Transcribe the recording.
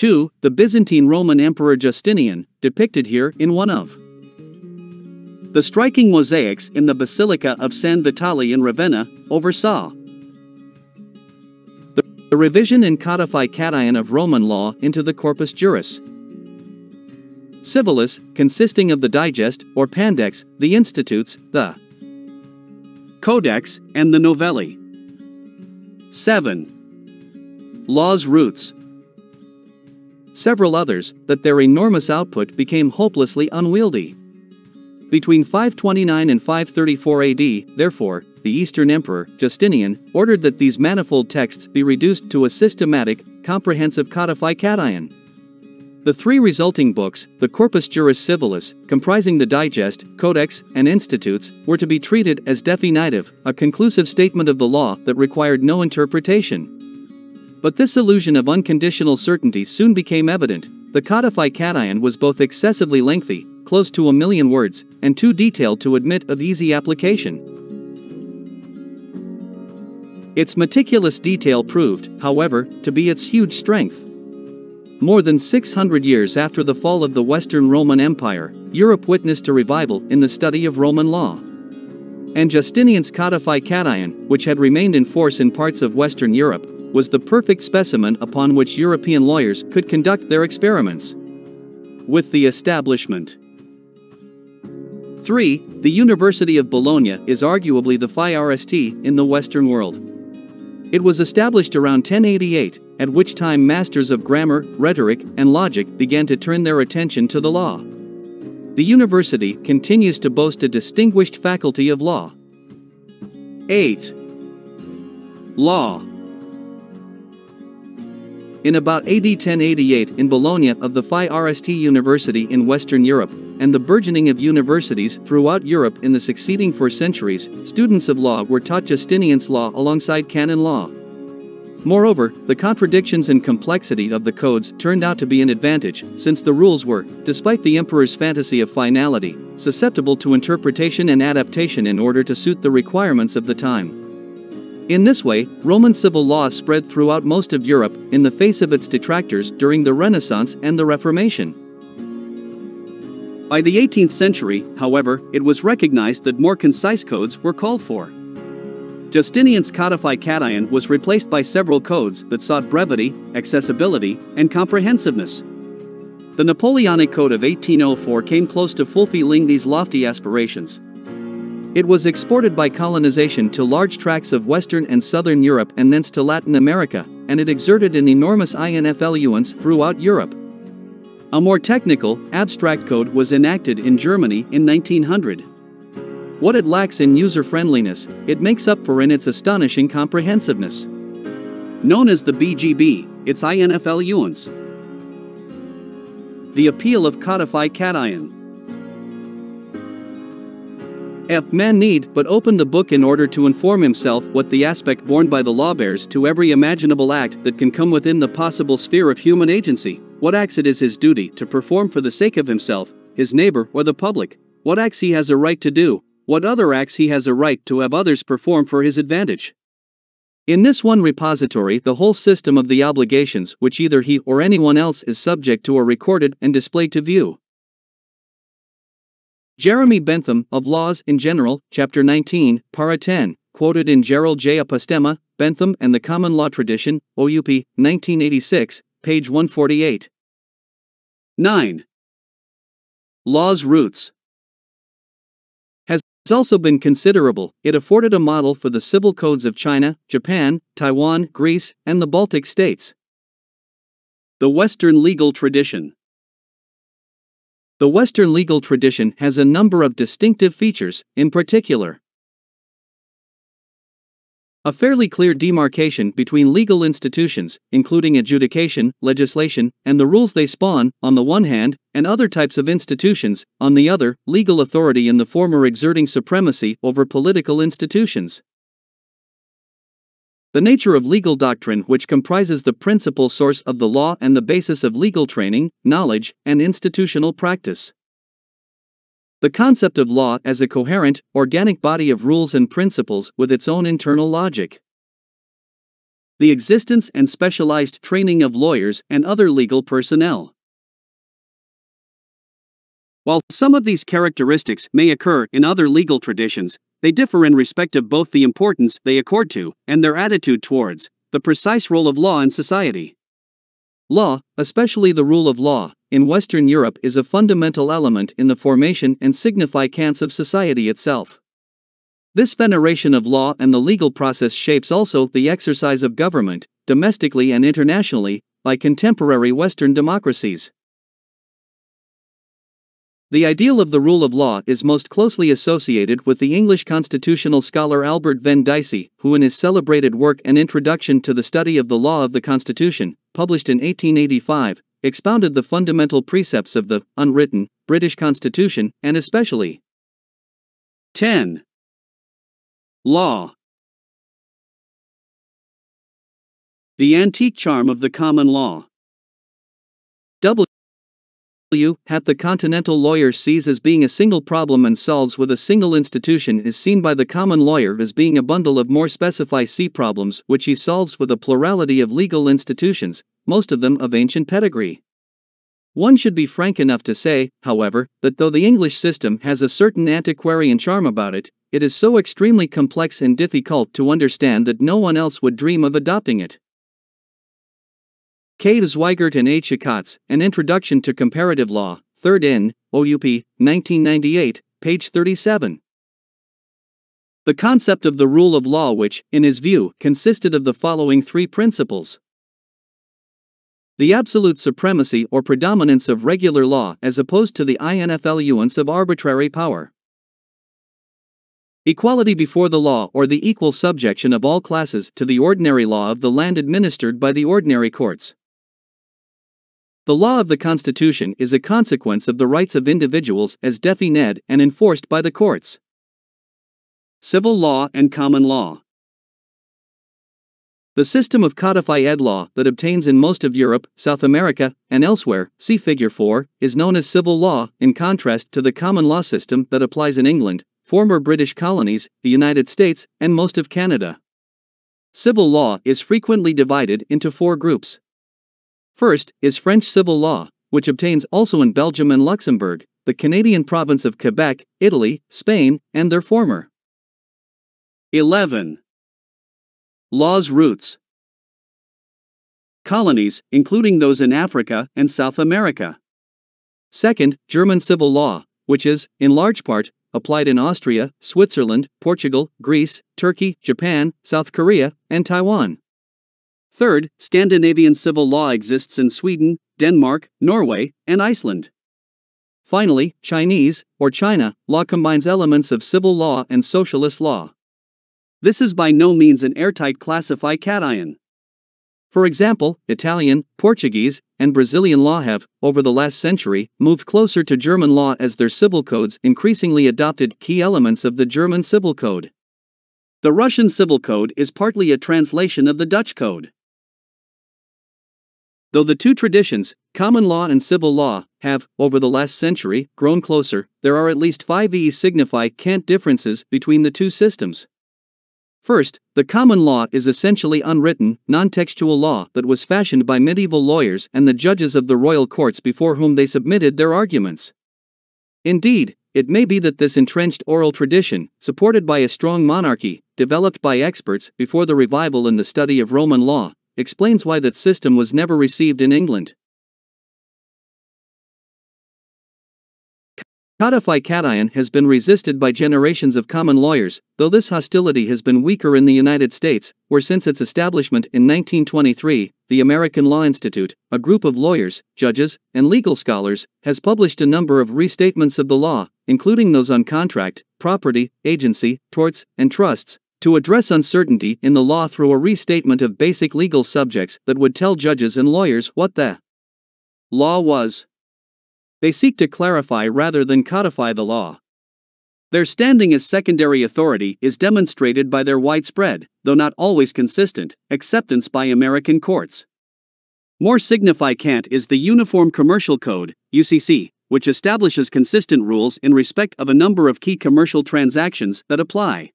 2. The Byzantine Roman Emperor Justinian, depicted here in one of the striking mosaics in the Basilica of San Vitale in Ravenna, oversaw the revision and codification of Roman law into the Corpus Juris Civilis, consisting of the Digest, or Pandex, the Institutes, the Codex, and the Novelli. 7. Law's roots. Several others, that their enormous output became hopelessly unwieldy. Between 529 and 534 AD, therefore, the Eastern Emperor, Justinian, ordered that these manifold texts be reduced to a systematic, comprehensive codification. The three resulting books, the Corpus Juris Civilis, comprising the Digest, Codex, and Institutes, were to be treated as definitive, a conclusive statement of the law that required no interpretation. But this illusion of unconditional certainty soon became evident. The codification was both excessively lengthy, close to 1,000,000 words, and too detailed to admit of easy application. Its meticulous detail proved, however, to be its huge strength. More than 600 years after the fall of the Western Roman Empire, Europe witnessed a revival in the study of Roman law. And Justinian's codification, which had remained in force in parts of Western Europe, was the perfect specimen upon which European lawyers could conduct their experiments. With the establishment. 3. The University of Bologna is arguably the FIRST in the Western world. It was established around 1088, at which time masters of grammar, rhetoric, and logic began to turn their attention to the law. The university continues to boast a distinguished faculty of law. 8. Law. In about AD 1088 in Bologna of the FIRST University in Western Europe, and the burgeoning of universities throughout Europe in the succeeding 4 centuries, students of law were taught Justinian's law alongside canon law. Moreover, the contradictions and complexity of the codes turned out to be an advantage, since the rules were, despite the emperor's fantasy of finality, susceptible to interpretation and adaptation in order to suit the requirements of the time. In this way, Roman civil law spread throughout most of Europe, in the face of its detractors during the Renaissance and the Reformation. By the 18th century, however, it was recognized that more concise codes were called for. Justinian's codification was replaced by several codes that sought brevity, accessibility, and comprehensiveness. The Napoleonic Code of 1804 came close to fulfilling these lofty aspirations. It was exported by colonization to large tracts of Western and Southern Europe and thence to Latin America, and it exerted an enormous influence throughout Europe. A more technical, abstract code was enacted in Germany in 1900. What it lacks in user-friendliness, it makes up for in its astonishing comprehensiveness. Known as the BGB, its influence. The appeal of codification. If man need but open the book in order to inform himself what the aspect borne by the law bears to every imaginable act that can come within the possible sphere of human agency, what acts it is his duty to perform for the sake of himself, his neighbor, or the public, what acts he has a right to do, what other acts he has a right to have others perform for his advantage. In this one repository the whole system of the obligations which either he or anyone else is subject to are recorded and displayed to view. Jeremy Bentham, of Laws in General, Chapter 19, Para 10, quoted in Gerald J. Apostema, Bentham and the Common Law Tradition, OUP, 1986, page 148. 9. Law's roots. Has also been considerable. It afforded a model for the civil codes of China, Japan, Taiwan, Greece, and the Baltic states. The Western legal tradition. The Western legal tradition has a number of distinctive features, in particular, a fairly clear demarcation between legal institutions, including adjudication, legislation, and the rules they spawn, on the one hand, and other types of institutions, on the other, legal authority in the former exerting supremacy over political institutions. The nature of legal doctrine, which comprises the principal source of the law and the basis of legal training, knowledge, and institutional practice. The concept of law as a coherent, organic body of rules and principles with its own internal logic. the existence and specialized training of lawyers and other legal personnel. While some of these characteristics may occur in other legal traditions, they differ in respect of both the importance they accord to and their attitude towards the precise role of law in society. Law, especially the rule of law, in Western Europe is a fundamental element in the formation and significance of society itself. This veneration of law and the legal process shapes also the exercise of government, domestically and internationally, by contemporary Western democracies. The ideal of the rule of law is most closely associated with the English constitutional scholar Albert Venn Dicey, who in his celebrated work An Introduction to the Study of the Law of the Constitution, published in 1885, expounded the fundamental precepts of the unwritten British Constitution, and especially 10. Law. The antique charm of the common law. Hat the continental lawyer sees as being a single problem and solves with a single institution is seen by the common lawyer as being a bundle of more specified C problems which he solves with a plurality of legal institutions, most of them of ancient pedigree. One should be frank enough to say, however, that though the English system has a certain antiquarian charm about it, it is so extremely complex and difficult to understand that no one else would dream of adopting it. K. Zweigert and H. Katz, An Introduction to Comparative Law, 3rd in, OUP, 1998, page 37. The concept of the rule of law which, in his view, consisted of the following three principles. The absolute supremacy or predominance of regular law as opposed to the influence of arbitrary power. Equality before the law or the equal subjection of all classes to the ordinary law of the land administered by the ordinary courts. The law of the Constitution is a consequence of the rights of individuals as defined and enforced by the courts. Civil law and common law. The system of codified law that obtains in most of Europe, South America, and elsewhere, see Figure 4, is known as civil law, in contrast to the common law system that applies in England, former British colonies, the United States, and most of Canada. Civil law is frequently divided into four groups. First is French civil law, which obtains also in Belgium and Luxembourg, the Canadian province of Quebec, Italy, Spain, and their former. 11. Law's roots. Colonies, including those in Africa and South America. Second, German civil law, which is, in large part, applied in Austria, Switzerland, Portugal, Greece, Turkey, Japan, South Korea, and Taiwan. Third, Scandinavian civil law exists in Sweden, Denmark, Norway, and Iceland. Finally, Chinese, or China, law combines elements of civil law and socialist law. This is by no means an airtight classification. For example, Italian, Portuguese, and Brazilian law have, over the last century, moved closer to German law as their civil codes increasingly adopted key elements of the German civil code. The Russian civil code is partly a translation of the Dutch code. Though the two traditions, common law and civil law, have, over the last century, grown closer, there are at least 5 significant differences between the two systems. First, the common law is essentially unwritten, non-textual law that was fashioned by medieval lawyers and the judges of the royal courts before whom they submitted their arguments. Indeed, it may be that this entrenched oral tradition, supported by a strong monarchy, developed by experts before the revival in the study of Roman law, explains why that system was never received in England. Codification has been resisted by generations of common lawyers, though this hostility has been weaker in the United States, where since its establishment in 1923, the American Law Institute, a group of lawyers, judges, and legal scholars, has published a number of restatements of the law, including those on contract, property, agency, torts, and trusts, to address uncertainty in the law through a restatement of basic legal subjects that would tell judges and lawyers what the law was. They seek to clarify rather than codify the law. Their standing as secondary authority is demonstrated by their widespread, though not always consistent, acceptance by American courts. More significant is the Uniform Commercial Code, UCC, which establishes consistent rules in respect of a number of key commercial transactions that apply.